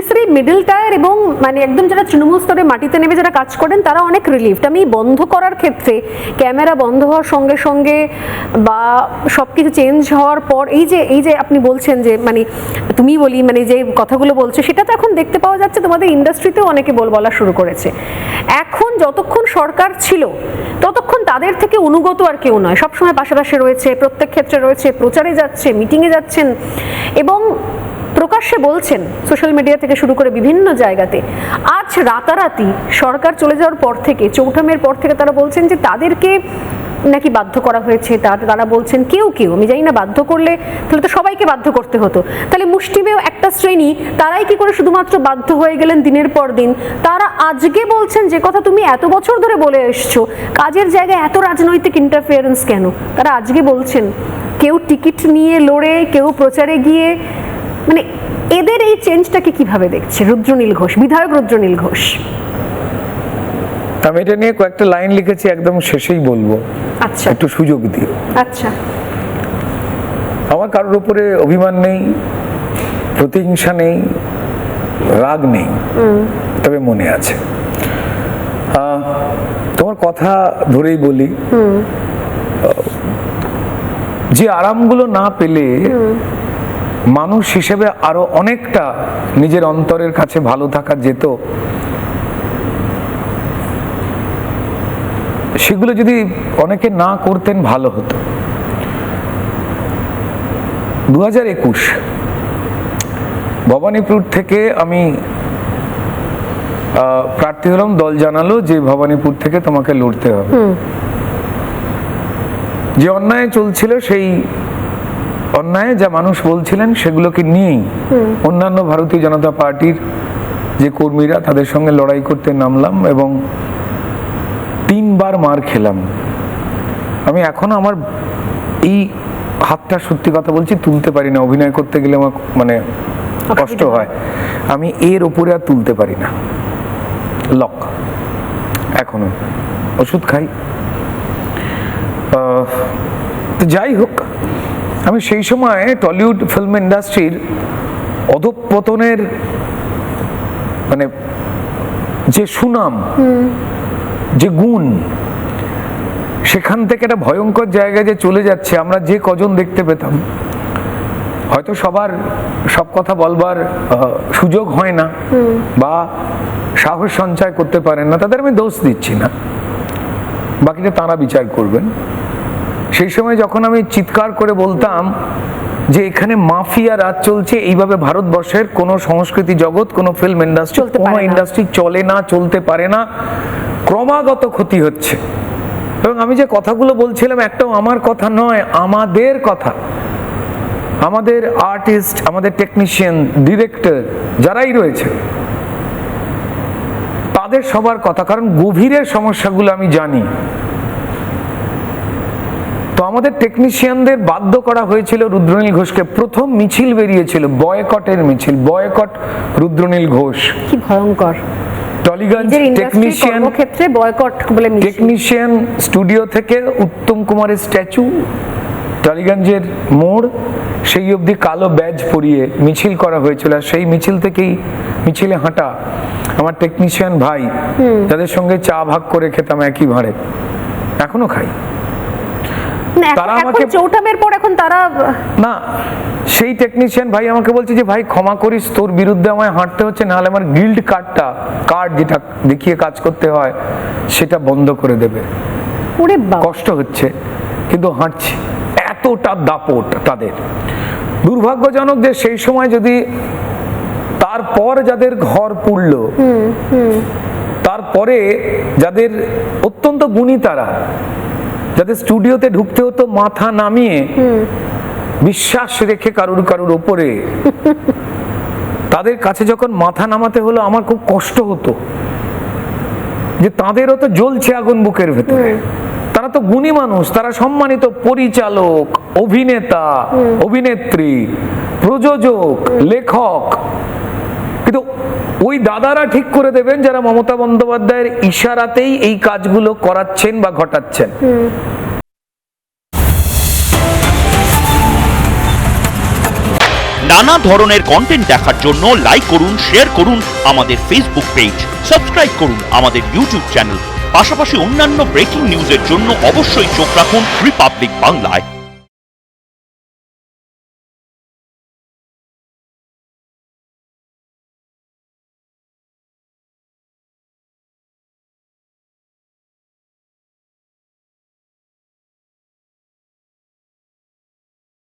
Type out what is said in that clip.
পুলিশের এই middle tyre এবং মানে একদম যারা তৃণমূল স্তরে মাটিতে নেমে যারা কাজ করেন তারা অনেক রিলিফড। আমি বন্ধ করার ক্ষেত্রে ক্যামেরা বন্ধ হওয়ার সঙ্গে সঙ্গে বা সবকিছু চেঞ্জ হওয়ার পর এই যে আপনি বলছেন যে মানে তুমি বলি মানে যে কথাগুলো বলছো সেটা তো এখন দেখতে পাওয়া যাচ্ছে তোমাদের ইন্ডাস্ট্রিতেও অনেকে বলা শুরু করেছে। এখন যতক্ষণ সরকার ছিল ততক্ষণ তাদের থেকে অনুগত আর কেউ নয়, সবসময় পাশাপাশি রয়েছে, প্রত্যেক ক্ষেত্রে রয়েছে, প্রচারে যাচ্ছে, মিটিংয়ে যাচ্ছেন এবং প্রকাশ্যে বলছেন সোশ্যাল মিডিয়া থেকে শুরু করে বিভিন্ন জায়গাতে। আজ রাতারাতি সরকার চলে যাওয়ার পর থেকে, চৌঠা মের পর থেকে তারা বলছেন যে তাদেরকে নাকি বাধ্য করা হয়েছে। তারা বলছেন কেউ আমি জানি না, বাধ্য করলে তাহলে তো সবাইকে বাধ্য করতে হতো, তাহলে মুষ্টিমেয় একটা শ্রেণী তারাই কি করে শুধুমাত্র বাধ্য হয়ে গেলেন দিনের পর দিন। তারা আজকে বলছেন যে কথা তুমি এত বছর ধরে বলে এসছো, কাজের জায়গায় এত রাজনৈতিক ইন্টারফিয়ারেন্স কেন, তারা আজকে বলছেন। কেউ টিকিট নিয়ে লড়ে, কেউ প্রচারে গিয়ে, মানে এদের এই চেঞ্জটাকে কিভাবে দেখছে রুদ্রনীল ঘোষ, বিধায়ক রুদ্রনীল ঘোষ? আমি এটা নিয়ে কয়েকটা লাইন লিখেছি, একদম শেষেই বলবো। আচ্ছা, একটু সুযোগ দিও। আচ্ছা। আমার কারোর উপরে অভিমান নেই, প্রতিহিংসা নেই, রাগ নেই, তবে মনে আছে। তোমার কথা ধরেই বলি, যে আরামগুলো না পেলে মানুষ হিসেবে আরো অনেকটা নিজের অন্তরের কাছে ভালো থাকা যেত, সেগুলো যদি অনেকে না করতেন ভালো হতো। 2021 ভবানীপুর থেকে আমি প্রার্থী হলাম। দল জানালো যে ভবানীপুর থেকে তোমাকে লড়তে হবে। যে অন্যায় চলছিল, সেই অন্যায় যা মানুষ বলছিলেন সেগুলোকে নিয়েই অন্যান্য ভারতীয় জনতা পার্টির যে কর্মীরা, তাদের সঙ্গে লড়াই করতে নামলাম এবং 3 বার মার খেলাম। আমি এখনো আমার এই হাতটা, সত্যি কথা বলছি, তুলতে পারি না। অভিনয় করতে গেলে আমার মানে কষ্ট হয়। আমি এর উপরে আর তুলতে পারি না, লক। এখনো ওষুধ খাই। তো যাই হোক, আমি সেই সময় টলিউড ফিল্ম ইন্ডাস্ট্রির অধঃপতনের মানে যে সুনাম, যে গুণ, সেখান থেকে একটা ভয়ঙ্কর জায়গায় যে চলে যাচ্ছে, আমরা যে কজন দেখতে পেতাম, হয়তো সবার সব কথা বলবার সুযোগ হয় না বা সাহস সঞ্চয় করতে পারেন না, তাদের আমি দোষ দিচ্ছি না, বাকিটা তারা বিচার করবেন। সেই সময় যখন আমি চিৎকার করে বলতাম যে এখানে মাফিয়া রাজ চলছে, এইভাবে ভারতবর্ষের কোনো সংস্কৃতি জগৎ, কোনো ফিল্ম ইন্ডাস্ট্রি, কোনো ইন্ডাস্ট্রি চলে না, চলতে পারে না, ক্রমাগত ক্ষতি হচ্ছে। এবং আমি যে কথাগুলো বলছিলাম একটাও আমার কথা নয়, আমাদের কথা, আমাদের আর্টিস্ট, আমাদের টেকনিশিয়ান, ডিরেক্টর যারাই রয়েছে তাদের সবার কথা, কারণ গভীরের সমস্যাগুলো আমি জানি। তো আমাদের টেকনিশিয়ানদের বাধ্য করা হয়েছিল রুদ্রনীল ঘোষকে। প্রথম মিছিল বেরিয়েছিল, বয়কটের মিছিল, বয়কট রুদ্রনীল ঘোষ। কি ভয়ঙ্কর! টলিগঞ্জ টেকনিশিয়ান ক্ষেত্রে বয়কট বলে মিছিল। টেকনিশিয়ান স্টুডিও থেকে উত্তম কুমারের স্ট্যাচু, টলিগঞ্জের মোড়, সেই অবধি কালো ব্যাজ পরিয়ে মিছিল করা হয়েছিল। আর সেই মিছিল থেকেই, মিছিলে হাঁটা আমার টেকনিশিয়ান ভাই, যাদের সঙ্গে চা ভাগ করে খেতাম একই ভাঁড়ে, এখনো খাই। তারা আমাকে চৌঠামের পর এখন তারা না, সেই টেকনিশিয়ান ভাই আমাকে বলছে যে ভাই ক্ষমা করিস, তোর বিরুদ্ধে আমায় হাঁটতে হচ্ছে, নাহলে আমার গিল্ড কার্ড যেটা দেখিয়ে কাজ করতে হয় সেটা বন্ধ করে দেবে। কষ্ট হচ্ছে কিন্তু হাঁটছি। এতটা দাপট তাদের। দুর্ভাগ্যজনক যে সেই সময় যদি তারপর যাদের ঘর পুড়ল, তারপরে যাদের অত্যন্ত গুণী, তারা যাদের স্টুডিওতে ঢুকতে হতো মাথা নামিয়ে, বিশ্বাস রেখে কারুর ওপরে, তাদের কাছে যখন মাথা নামাতে হলো আমার খুব কষ্ট হতো যে তাদেরও তো জ্বলছে আগুন বুকের ভেতরে। তারা তো গুণী মানুষ, তারা সম্মানিত পরিচালক, অভিনেতা, অভিনেত্রী, প্রযোজক, লেখক, কিন্তু ওই দাদারা ঠিক করে দেবেন যারা মমতা বন্দ্যোপাধ্যায়ের ইশারাতেই এই কাজগুলো করাচ্ছেন বা ঘটাচ্ছেন। নানা ধরনের কন্টেন্ট দেখার জন্য লাইক করুন, শেয়ার করুন আমাদের ফেসবুক পেজ, সাবস্ক্রাইব করুন আমাদের ইউটিউব চ্যানেল। পাশাপাশি অন্যান্য ব্রেকিং নিউজের জন্য অবশ্যই চোখ রাখুন রিপাবলিক বাংলায়।